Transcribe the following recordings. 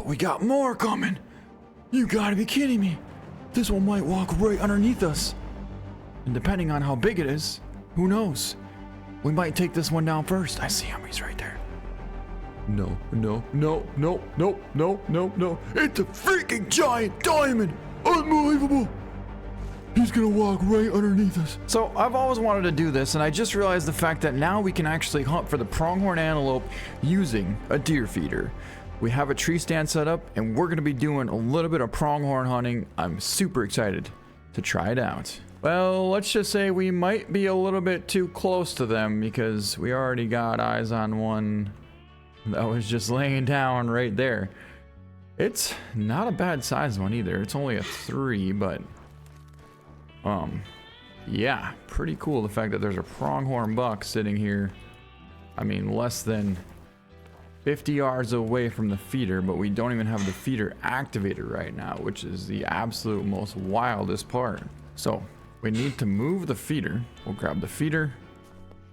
we got more coming. You gotta be kidding me. This one might walk right underneath us. And depending on how big it is, who knows? We might take this one down first. I see him, he's right there. No, no, no, no, no, no, no, no. It's a freaking giant diamond. Unbelievable. He's gonna walk right underneath us. So I've always wanted to do this, and I just realized the fact that now we can actually hunt for the pronghorn antelope using a deer feeder. We have a tree stand set up, and we're gonna be doing a little bit of pronghorn hunting. I'm super excited to try it out. Well, let's just say we might be a little bit too close to them because we already got eyes on one that was just laying down right there. It's not a bad size one either. It's only a 3, but yeah, pretty cool the fact that there's a pronghorn buck sitting here. I mean, less than 50 yards away from the feeder, but we don't even have the feeder activated right now, which is the absolute most wildest part. So we need to move the feeder. We'll grab the feeder.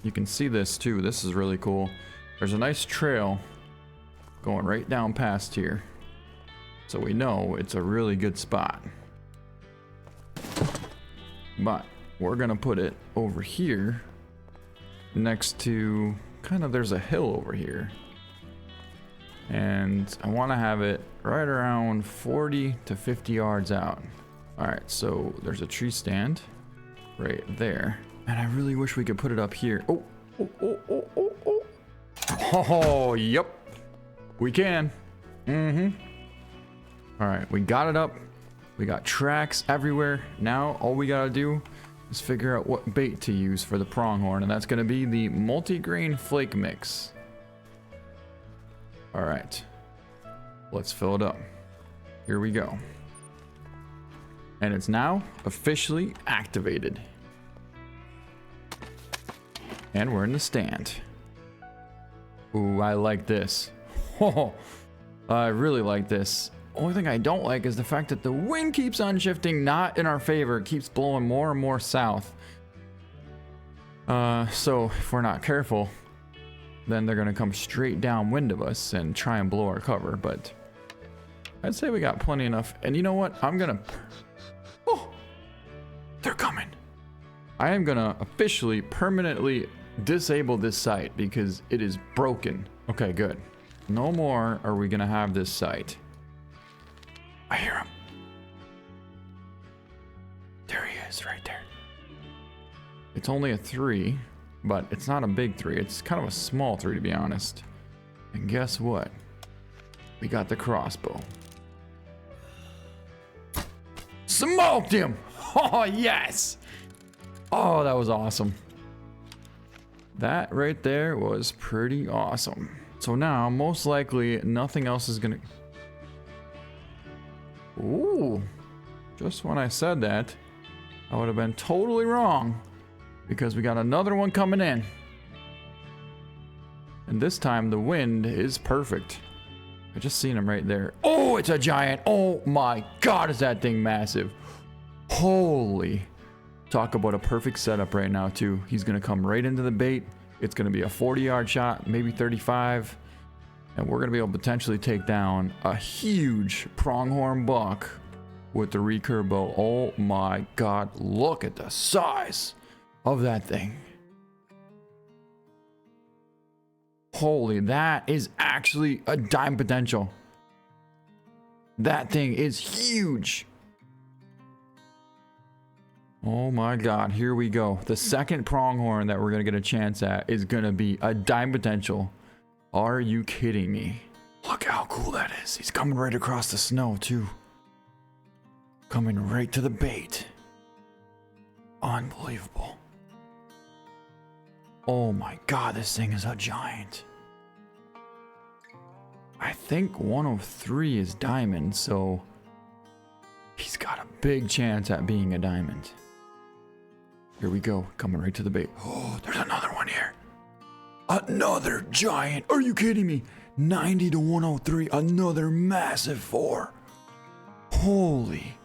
You can see this too. This is really cool. There's a nice trail going right down past here, so we know it's a really good spot. But we're gonna put it over here next to there's a hill over here, and I want to have it right around 40 to 50 yards out. All right, so there's a tree stand right there, and I really wish we could put it up here. Oh, yep, we can. All right, we got it up. We got tracks everywhere. Now all we gotta do is figure out what bait to use for the pronghorn, and that's gonna be the multi-grain flake mix. All right, let's fill it up. Here we go. And it's now officially activated. And we're in the stand. Ooh, I like this. Oh, I really like this. Only thing I don't like is the fact that the wind keeps on shifting, not in our favor. It keeps blowing more and more south. So if we're not careful, then they're gonna come straight downwind of us and try and blow our cover. But I'd say we got plenty enough. And you know what? Oh, they're coming. I am gonna officially permanently disable this sight because it is broken. Okay, good. No more are we gonna have this sight. I hear him. There he is, right there. It's only a 3, but it's not a big 3. It's kind of a small 3, to be honest. And guess what? We got the crossbow. Smoked him! Oh, yes! Oh, that was awesome. That right there was pretty awesome. So now, most likely, nothing else is gonna... Ooh, just when I said that, I would have been totally wrong because we got another one coming in. And this time the wind is perfect. I just seen him right there. Oh, it's a giant. Oh my God, is that thing massive. Holy. Talk about a perfect setup right now too. He's gonna come right into the bait. It's gonna be a 40-yard shot, maybe 35. And we're going to be able to potentially take down a huge pronghorn buck with the recurve bow. Oh my God, look at the size of that thing. Holy, that is actually a dime potential. That thing is huge. Oh my God, here we go. The second pronghorn that we're going to get a chance at is going to be a dime potential. Are you kidding me? Look how cool that is. He's coming right across the snow too. Coming right to the bait. Unbelievable. Oh my God, this thing is a giant. I think 103 is diamond, so he's got a big chance at being a diamond. Here we go, coming right to the bait. Oh, there's another one here. Another giant. Are you kidding me? 90 to 103. Another massive 4. Holy.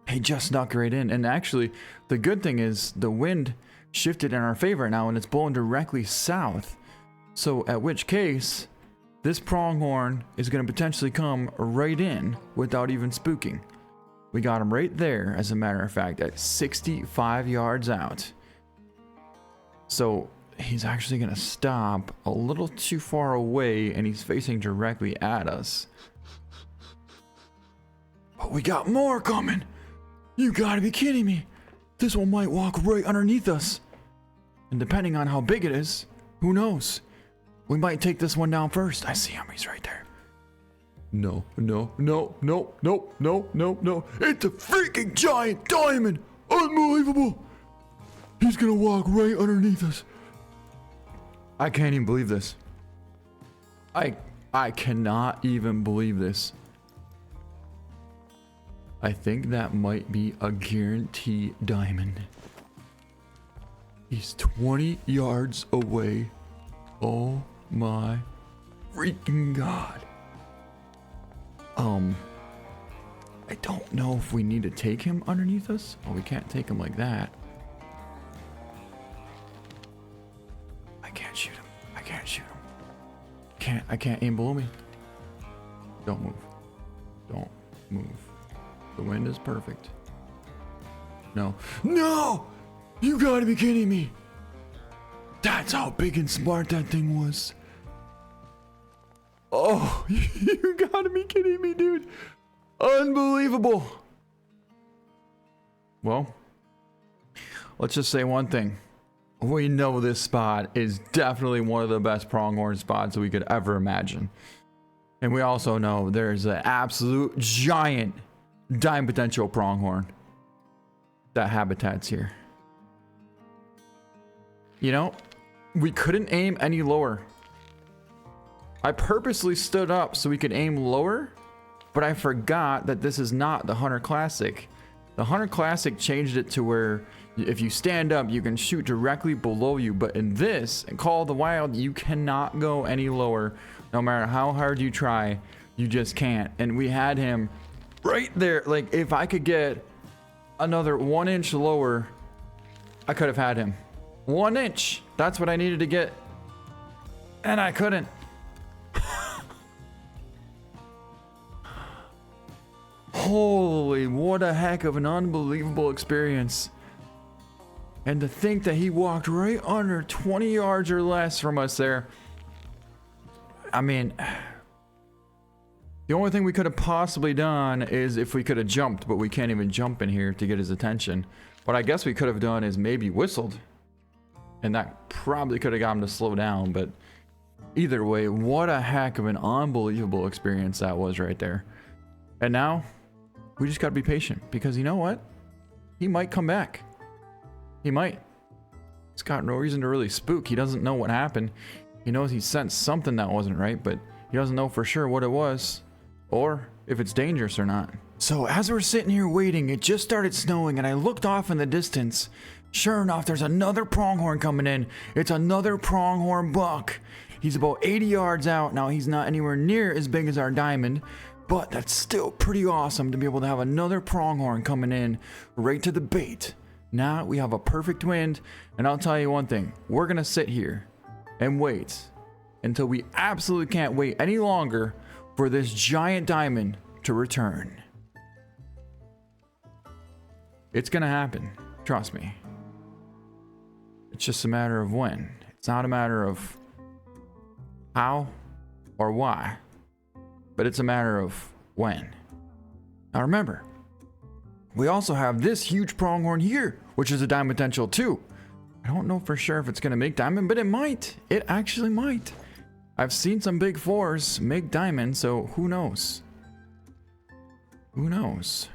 He just snuck right in. And actually, the good thing is the wind shifted in our favor now and it's blowing directly south. So at which case, this pronghorn is going to potentially come right in without even spooking. We got him right there, as a matter of fact, at 65 yards out. So he's actually going to stop a little too far away, and he's facing directly at us. But we got more coming. You gotta be kidding me. This one might walk right underneath us. And depending on how big it is, who knows? We might take this one down first. I see him, he's right there. No, no, no, no, no, no, no, no. It's a freaking giant diamond. Unbelievable. He's gonna walk right underneath us. I can't even believe this. I cannot even believe this. I think that might be a guarantee diamond. He's 20 yards away. Oh my freaking god. I don't know if we need to take him underneath us. Oh, we can't take him like that. I can't shoot him. I can't shoot him. I can't aim below me. Don't move. Don't move. The wind is perfect. No. No! You gotta be kidding me! That's how big and smart that thing was. Oh, you gotta be kidding me, dude. Unbelievable. Well, let's just say one thing. We know this spot is definitely one of the best pronghorn spots we could ever imagine. And we also know there's an absolute giant diamond potential pronghorn that habitats here. You know, we couldn't aim any lower. I purposely stood up so we could aim lower, but I forgot that this is not the Hunter Classic. The Hunter Classic changed it to where if you stand up, you can shoot directly below you. But in this, in Call of the Wild, you cannot go any lower. No matter how hard you try, you just can't. And we had him right there. Like, if I could get another 1 inch lower, I could have had him. 1 inch. That's what I needed to get. And I couldn't. Holy, what a heck of an unbelievable experience. And to think that he walked right under 20 yards or less from us there. I mean, the only thing we could have possibly done is if we could have jumped, but we can't even jump in here to get his attention. What I guess we could have done is maybe whistled. And that probably could have got him to slow down, but either way, what a heck of an unbelievable experience that was right there. And now, we just gotta be patient, because you know what? He might come back. He might. He's got no reason to really spook. He doesn't know what happened. He knows he sensed something that wasn't right, but he doesn't know for sure what it was, or if it's dangerous or not. So as we're sitting here waiting, it just started snowing, and I looked off in the distance. Sure enough, there's another pronghorn coming in. It's another pronghorn buck. He's about 80 yards out. Now, he's not anywhere near as big as our diamond, but that's still pretty awesome to be able to have another pronghorn coming in right to the bait. Now we have a perfect wind, and I'll tell you one thing. We're gonna sit here and wait until we absolutely can't wait any longer for this giant diamond to return. It's gonna happen, trust me. It's just a matter of when. It's not a matter of how or why, but it's a matter of when. Now remember, we also have this huge pronghorn here, which is a diamond potential too. I don't know for sure if it's gonna make diamond, but it might. It actually might. I've seen some big fours make diamond, so who knows? Who knows?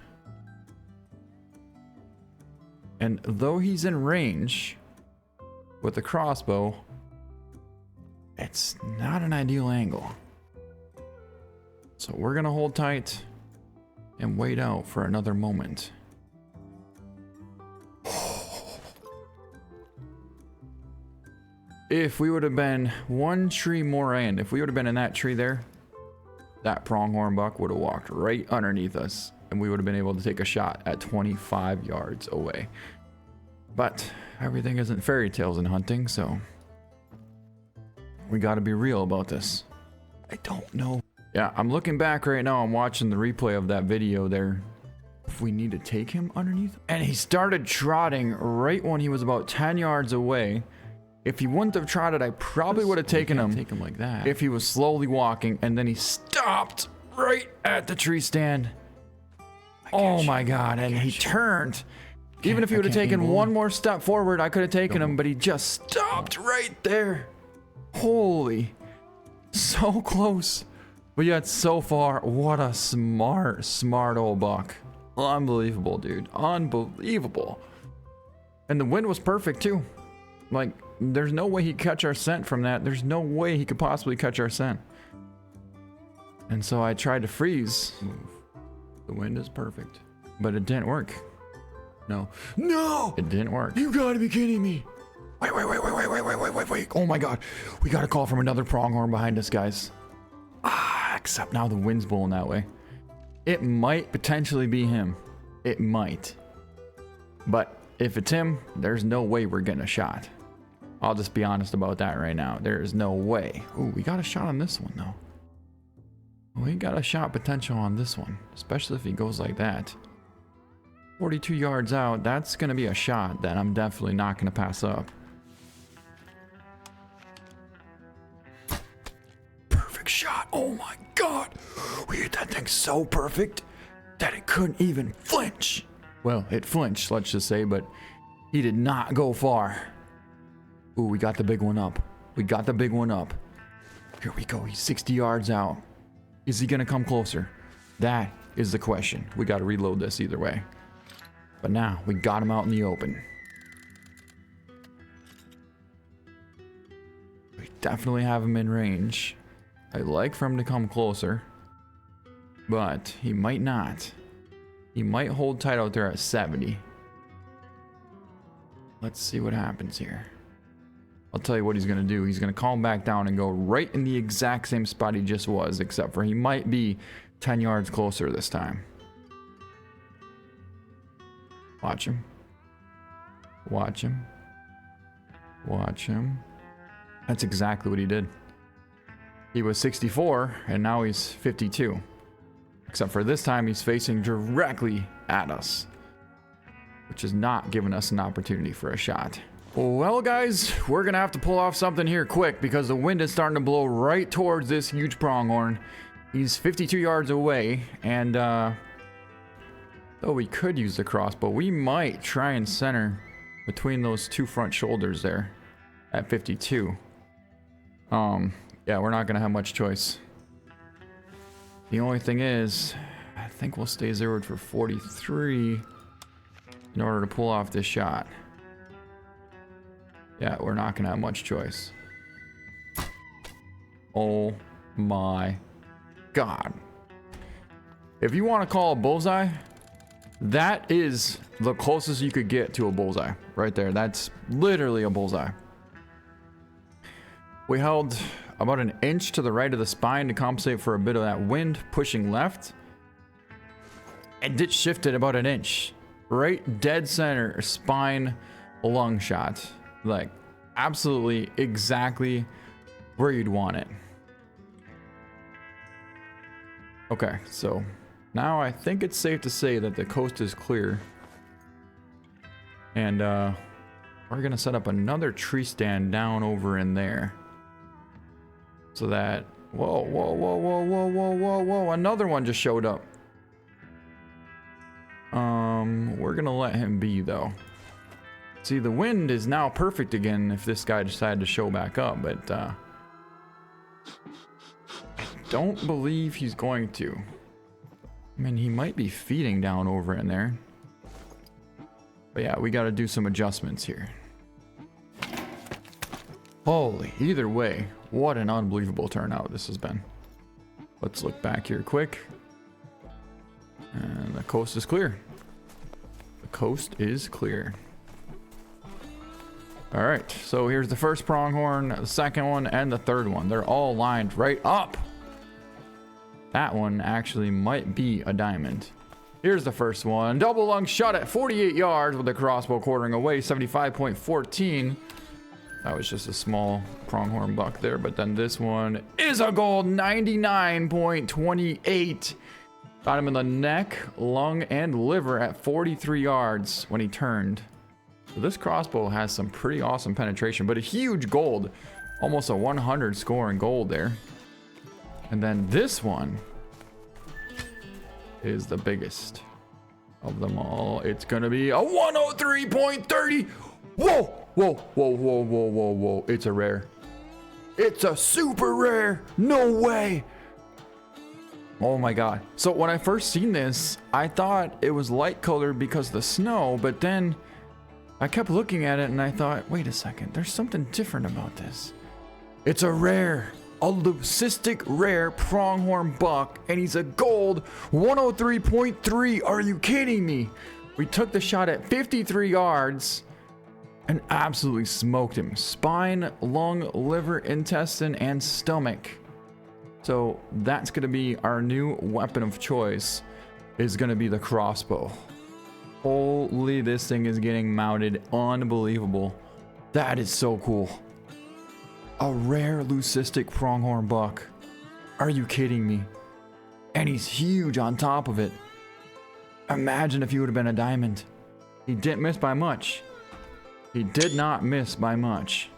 And though he's in range with the crossbow, it's not an ideal angle. So we're gonna hold tight and wait out for another moment. If we would have been one tree more in, if we would have been in that tree there, that pronghorn buck would have walked right underneath us, and we would have been able to take a shot at 25 yards away. But everything isn't fairy tales in hunting, so we gotta be real about this. I don't know. Yeah, I'm looking back right now. I'm watching the replay of that video there. If we need to take him underneath. And he started trotting right when he was about 10 yards away. If he wouldn't have trotted, I probably would have taken him. Take him like that. If he was slowly walking, and then he stopped right at the tree stand. Oh my God, and he turned. Even if he would have taken one more step forward, I could have taken him, but he just stopped right there. Holy, so close. But yet so far, what a smart old buck. Unbelievable, dude. Unbelievable. And the wind was perfect too. Like, there's no way he'd catch our scent from that. There's no way he could possibly catch our scent. And so I tried to freeze. The wind is perfect. But it didn't work. No. No! It didn't work. You gotta be kidding me. Wait. Oh my God. We got a call from another pronghorn behind us, guys. Except now the wind's blowing that way. It might potentially be him. It might. But if it's him, there's no way we're getting a shot. I'll just be honest about that right now. There is no way. Ooh, we got a shot on this one though. We got a shot potential on this one, especially if he goes like that. 42 yards out, that's gonna be a shot that I'm definitely not gonna pass up. Perfect shot. Oh my God. We hit that thing so perfect that it couldn't even flinch. Well, it flinched, let's just say, but he did not go far. Ooh, we got the big one up. We got the big one up. Here we go. He's 60 yards out. Is he gonna come closer? That is the question. We gotta reload this either way. But now, we got him out in the open. We definitely have him in range. I'd like for him to come closer. But he might not. He might hold tight out there at 70. Let's see what happens here. I'll tell you what he's going to do. He's going to calm back down and go right in the exact same spot he just was, except for he might be 10 yards closer this time. Watch him. Watch him. Watch him. That's exactly what he did. He was 64, and now he's 52. Except for this time, he's facing directly at us, which is not giving us an opportunity for a shot. Well, guys, we're gonna have to pull off something here quick because the wind is starting to blow right towards this huge pronghorn. He's 52 yards away, and though we could use the crossbow, we might try and center between those two front shoulders there at 52. Yeah, we're not gonna have much choice. The only thing is, I think we'll stay zeroed for 43 in order to pull off this shot. Yeah, we're not gonna have much choice. Oh my God. If you want to call a bullseye, that is the closest you could get to a bullseye right there. That's literally a bullseye. We held about an inch to the right of the spine to compensate for a bit of that wind pushing left, and it shifted about an inch right dead center spine lung shot, like absolutely exactly where you'd want it. Okay, so now I think it's safe to say that the coast is clear, and we're gonna set up another tree stand down over in there. So that, whoa, another one just showed up. We're gonna let him be though. See, the wind is now perfect again if this guy decided to show back up, but I don't believe he's going to. I mean, he might be feeding down over in there. But yeah, we gotta do some adjustments here. Holy, either way, what an unbelievable turnout this has been. Let's look back here quick. And the coast is clear. The coast is clear. All right, so here's the first pronghorn, the second one, and the third one. They're all lined right up. That one actually might be a diamond. Here's the first one. Double lung shot at 48 yards with a crossbow quartering away, 75.14. That was just a small pronghorn buck there, but then this one is a gold 99.28. Got him in the neck, lung, and liver at 43 yards when he turned. So this crossbow has some pretty awesome penetration, but a huge gold. Almost a 100 score in gold there. And then this one is the biggest of them all. It's gonna be a 103.30. Whoa, whoa, whoa, whoa, whoa, whoa, whoa. It's a rare. It's a super rare. No way. Oh my god. So when I first seen this, I thought it was light colored because of the snow, but then I kept looking at it and I thought, wait a second, there's something different about this. It's a rare, a leucistic rare pronghorn buck, and he's a gold 103.3. Are you kidding me? We took the shot at 53 yards and absolutely smoked him. Spine, lung, liver, intestine, and stomach. So that's gonna be our new weapon of choice, is gonna be the crossbow. Holy, this thing is getting mounted. Unbelievable. That is so cool. A rare leucistic pronghorn buck. Are you kidding me? And he's huge on top of it. Imagine if he would have been a diamond. He didn't miss by much. He did not miss by much.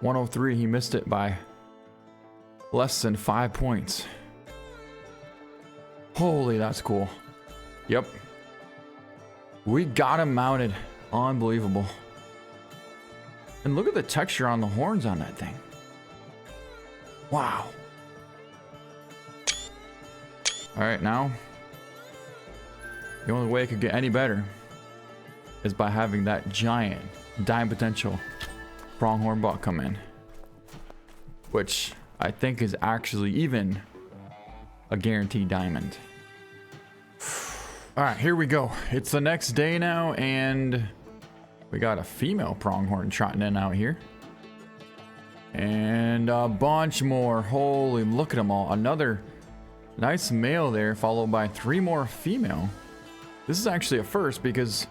103, he missed it by less than 5 points. Holy, that's cool. Yep. We got him mounted. Unbelievable. And look at the texture on the horns on that thing. Wow. Alright, now the only way it could get any better is by having that giant dime potential pronghorn buck come in, which I think is actually even a guaranteed diamond. All right, here we go. It's the next day now, and we got a female pronghorn trotting in out here, and a bunch more. Holy, look at them all. Another nice male there, followed by 3 more female. This is actually a first because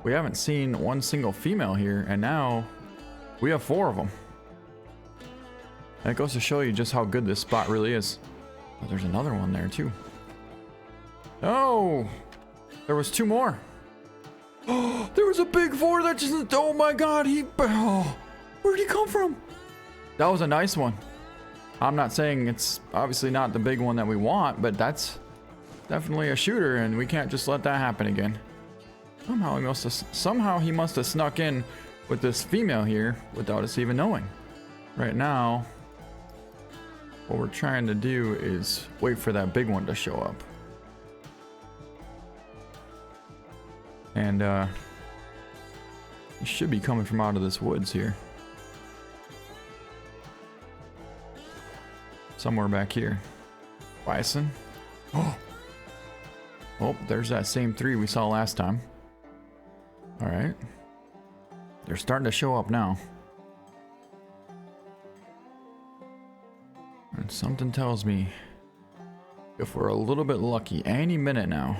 we haven't seen one single female here, and now we have 4 of them. That goes to show you just how good this spot really is. Oh, there's another one there too. Oh, there was 2 more. Oh, there was a big 4 that just, oh my god, where'd he come from? That was a nice one. I'm not saying it's obviously not the big one that we want, but that's definitely a shooter, and we can't just let that happen again. Somehow he must have snuck in with this female here without us even knowing. Right now, what we're trying to do is wait for that big one to show up. And he should be coming from out of this woods here. Somewhere back here. Bison. Oh, there's that same 3 we saw last time. All right. They're starting to show up now. And something tells me if we're a little bit lucky, any minute now,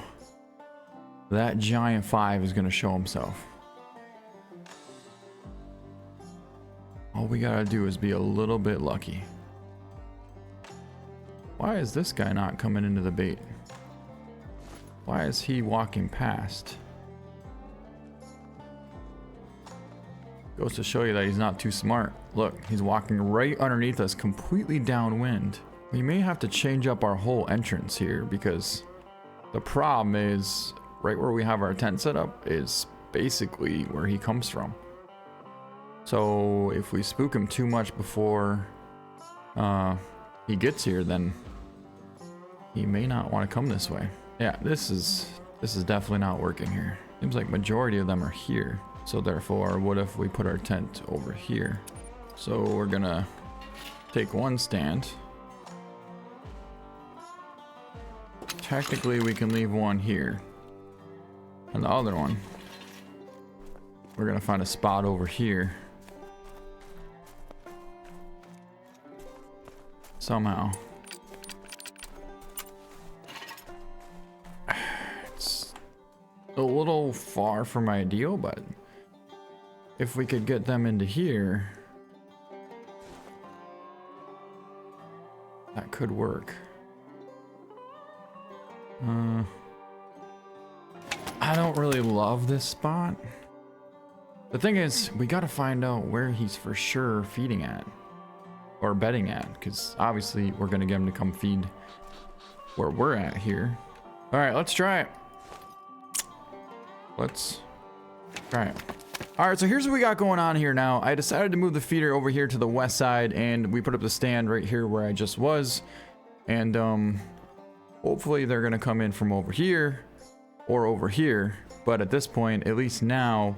that giant 5 is going to show himself. All we gotta do is be a little bit lucky. Why is this guy not coming into the bait? Why is he walking past? Goes to show you that he's not too smart. Look, he's walking right underneath us, completely downwind. We may have to change up our whole entrance here, because the problem is right where we have our tent set up is basically where he comes from. So if we spook him too much before he gets here, then he may not want to come this way. Yeah, this is definitely not working here. Seems like majority of them are here. So therefore, what if we put our tent over here? So we're gonna take one stand. Technically, we can leave one here. And the other one, we're gonna find a spot over here. Somehow. It's a little far from ideal, but if we could get them into here, that could work. I don't really love this spot. The thing is, we gotta find out where he's for sure feeding at. Or bedding at, because obviously we're gonna get him to come feed where we're at here. Alright, let's try it. Let's try it. Alright, so here's what we got going on here now. I decided to move the feeder over here to the west side, and we put up the stand right here where I just was. And hopefully they're gonna come in from over here or over here. But at this point, at least now,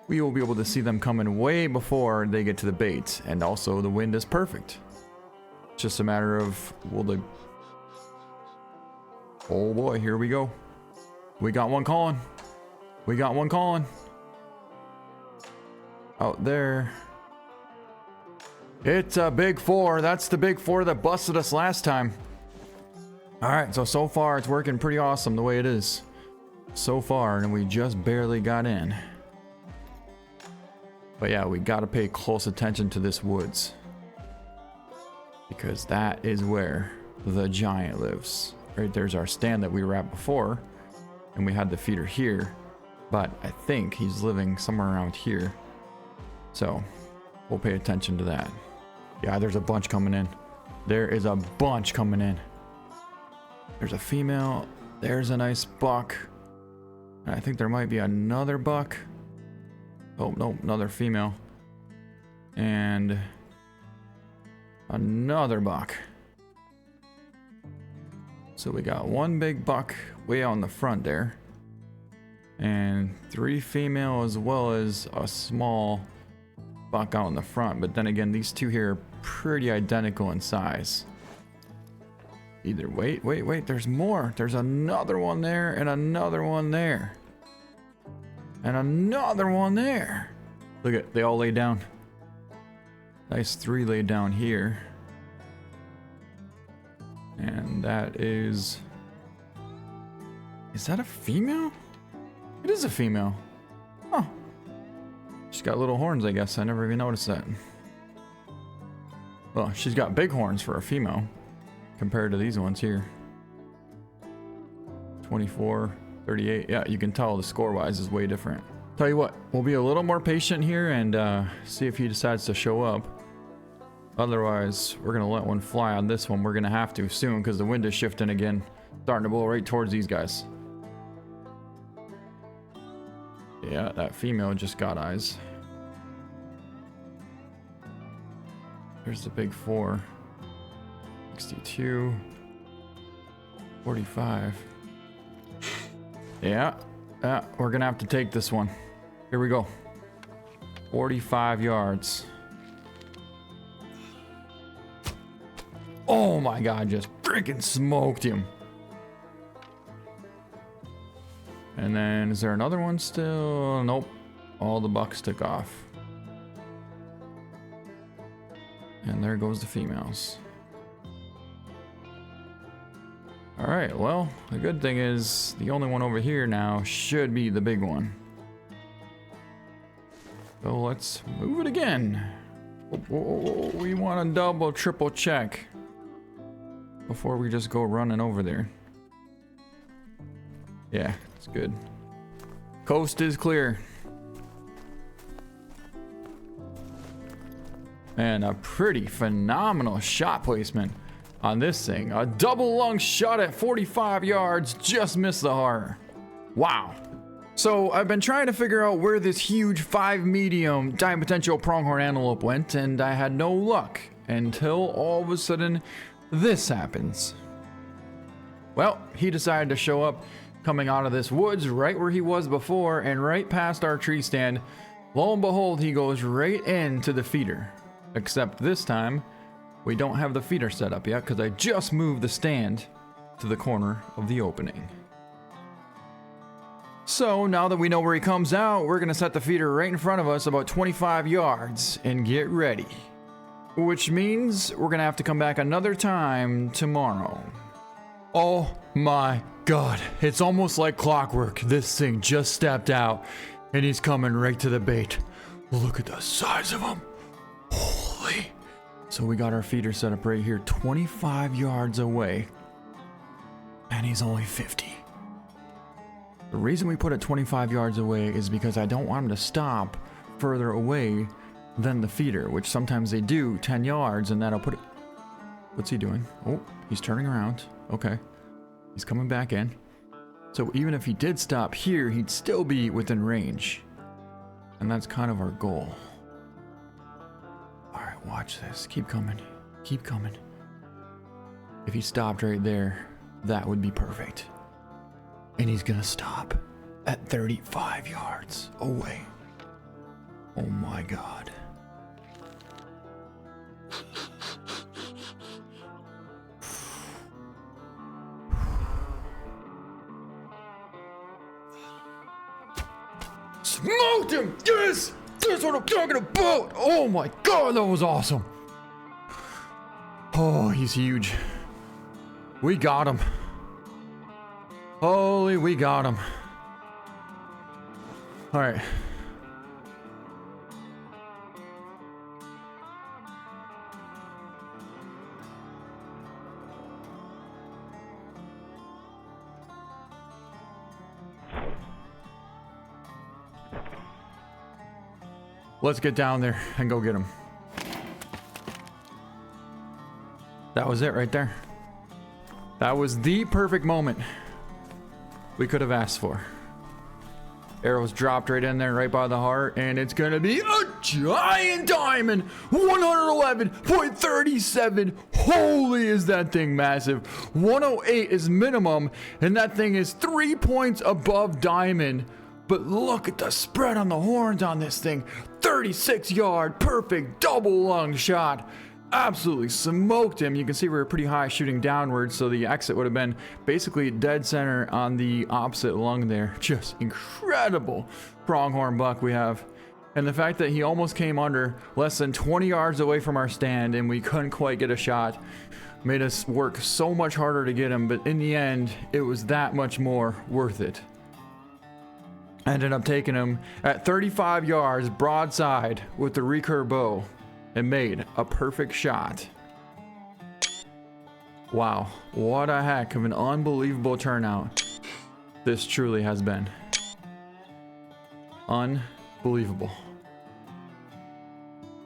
we will be able to see them coming way before they get to the bait. And also the wind is perfect. It's just a matter of, will the... Oh boy, here we go. We got one calling. We got one calling. Out there. It's a big four. That's the big four that busted us last time. Alright, so far it's working pretty awesome the way it is. So far, and we just barely got in. But yeah, we gotta pay close attention to this woods. Because that is where the giant lives. Right there's our stand that we were at before. And we had the feeder here. But I think he's living somewhere around here. So, we'll pay attention to that. Yeah, there's a bunch coming in. There is a bunch coming in. There's a female. There's a nice buck. And I think there might be another buck. Oh, no, another female. And another buck. So we got one big buck way out in the front there. And 3 female as well as a small buck out in the front. But then again, these two here are pretty identical in size. Either wait, there's more. There's another one there and another one there. And another one there. Look at, they all lay down. Nice 3 laid down here. And that is that a female? It is a female. Oh. She's got little horns, I guess. I never even noticed that. Well, she's got big horns for a female compared to these ones here. 24, 38. Yeah, you can tell the score-wise is way different. Tell you what, we'll be a little more patient here and see if he decides to show up. Otherwise, we're gonna let one fly on this one. We're gonna have to soon because the wind is shifting again. Starting to blow right towards these guys. Yeah, that female just got eyes. There's the big 4. 62. 45. Yeah, we're gonna have to take this one. Here we go. 45 yards. Oh my god, just freaking smoked him. And then, is there another one still? Nope. All the bucks took off. And there goes the females. Alright, well, the good thing is the only one over here now should be the big one. So let's move it again. We want to double, triple check before we just go running over there. Yeah, it's good. Coast is clear. And a pretty phenomenal shot placement on this thing. A double lung shot at 45 yards, just missed the heart. Wow. So I've been trying to figure out where this huge 5 medium high potential pronghorn antelope went, and I had no luck until all of a sudden this happens. Well, he decided to show up coming out of this woods right where he was before and right past our tree stand. Lo and behold, he goes right into the feeder. Except this time, we don't have the feeder set up yet because I just moved the stand to the corner of the opening. So now that we know where he comes out, we're gonna set the feeder right in front of us about 25 yards and get ready. Which means we're gonna have to come back another time tomorrow. Oh my god, it's almost like clockwork. This thing just stepped out and he's coming right to the bait. Look at the size of them. Holy. So we got our feeder set up right here, 25 yards away. And he's only 50. The reason we put it 25 yards away is because I don't want him to stop further away than the feeder, which sometimes they do 10 yards, and that'll put it... What's he doing? Oh, he's turning around. Okay. He's coming back in. So even if he did stop here, he'd still be within range. And that's kind of our goal. Alright, watch this. Keep coming. Keep coming. If he stopped right there, that would be perfect. And he's gonna stop at 35 yards away. Oh my god. Smoked him! Yes! That's what I'm talking about! Oh my god, that was awesome! Oh, he's huge. We got him. Holy, we got him. Alright. Let's get down there and go get him. That was it right there. That was the perfect moment we could have asked for. Arrows dropped right in there, right by the heart, and it's gonna be a giant diamond. 111.37. Holy, is that thing massive. 108 is minimum, and that thing is 3 points above diamond. But look at the spread on the horns on this thing. 36 yard, perfect double lung shot. Absolutely smoked him. You can see we were pretty high shooting downwards, so the exit would have been basically dead center on the opposite lung there. Just incredible pronghorn buck we have. And the fact that he almost came under less than 20 yards away from our stand and we couldn't quite get a shot made us work so much harder to get him, but in the end, it was that much more worth it. I ended up taking him at 35 yards broadside with the recurve bow and made a perfect shot. Wow, what a heck of an unbelievable turnout this truly has been. Unbelievable.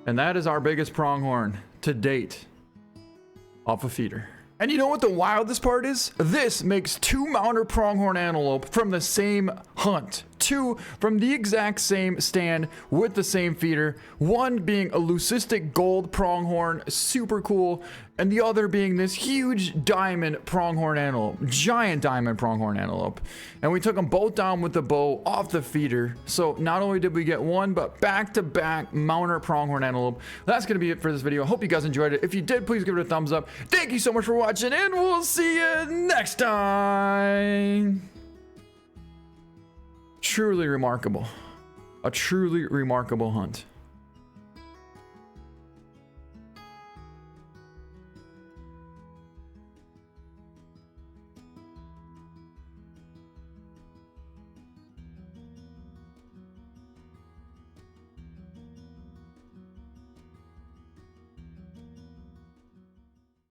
And that is our biggest pronghorn to date off a feeder. And you know what the wildest part is? This makes 2 mounted pronghorn antelope from the same hunt. 2 from the exact same stand with the same feeder. One being a leucistic gold pronghorn, super cool. And the other being this huge diamond pronghorn antelope, giant diamond pronghorn antelope. And we took them both down with the bow off the feeder. So not only did we get one, but back-to-back mounted pronghorn antelope. That's gonna be it for this video. I hope you guys enjoyed it. If you did, please give it a thumbs up. Thank you so much for watching, and we'll see you next time. Truly remarkable. A truly remarkable hunt.